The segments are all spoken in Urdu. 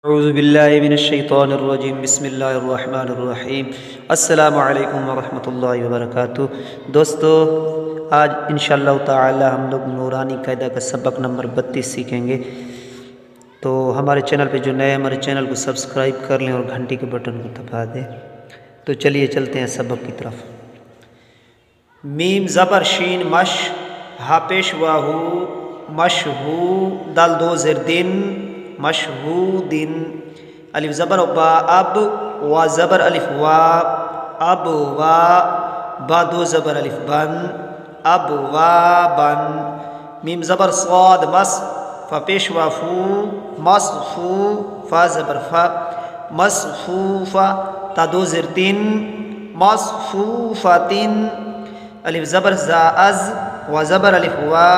اعوذ باللہ من الشیطان الرجیم بسم اللہ الرحمن الرحیم السلام علیکم ورحمۃ اللہ وبرکاتہ۔ دوستو، آج انشاءاللہ تعالی ہم لوگ نورانی قاعدہ کا سبق نمبر 32 سیکھیں گے۔ تو ہمارے چینل پہ جو نئے ہمارے چینل کو سبسکرائب کر لیں اور گھنٹی کے بٹن کو دبا دیں۔ تو چلیے چلتے ہیں سبق کی طرف۔ میم زبر شین مش، ہا پیش واہو مشہو، دال دو زیر دن مشہودن، الف زبر با اب، وا زبر الف وا، اب وا، با دو زبر الف بن، اب وا بن، میم زبر صاد مس، فا پیش وا فو مصفو، فا زبر فا مصفوفا، تا دو زیر تین مصفوفتن، الف زبر زا از، وا زبر الف وا،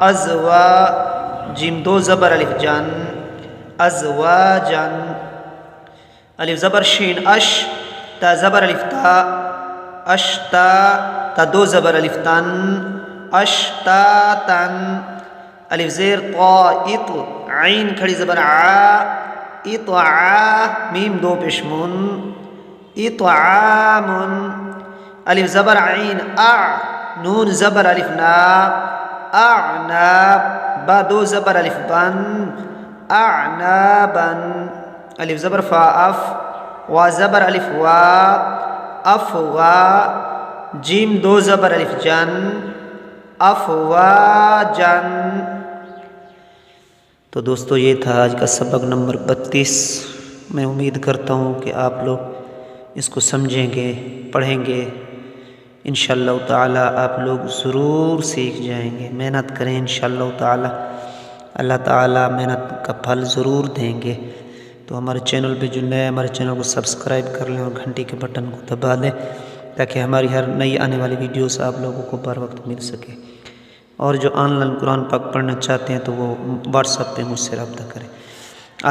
از وا، جیم دو زبر الف جن ازواجن، الف زبر شین اش، تا زبر الف تا، اشتا، تا دو زبر الف تن اشتاتن، الف زیر طا اط، عین کھڑی زبر ع، اطعا، میم دو پیشمن اطعامن، الف زبر عین اع، نون زبر الف نا، اعناب، با دو زبر الف بن اعنابا، الف زبر فا اف، وا زبر الف وا، افوا، جیم دو زبر الف جن افواجن۔ تو دوستو، یہ تھا آج کا سبق نمبر 32۔ میں امید کرتا ہوں کہ آپ لوگ اس کو سمجھیں گے، پڑھیں گے، انشاءاللہ تعالی آپ لوگ ضرور سیکھ جائیں گے۔ محنت کریں انشاءاللہ تعالی، اللہ تعالیٰ محنت کا پھل ضرور دیں گے۔ تو ہمارے چینل پہ جو نئے ہمارے چینل کو سبسکرائب کر لیں اور گھنٹی کے بٹن کو دبا دیں تاکہ ہماری ہر نئی آنے والی ویڈیوز آپ لوگوں کو بر وقت مل سکے۔ اور جو آن لائن قرآن پاک پڑھنا چاہتے ہیں تو وہ واٹس ایپ پہ مجھ سے رابطہ کریں۔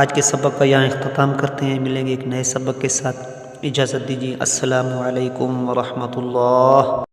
آج کے سبق کا یہاں اختتام کرتے ہیں، ملیں گے ایک نئے سبق کے ساتھ۔ اجازت دیجیے، السلام علیکم ورحمۃ اللہ۔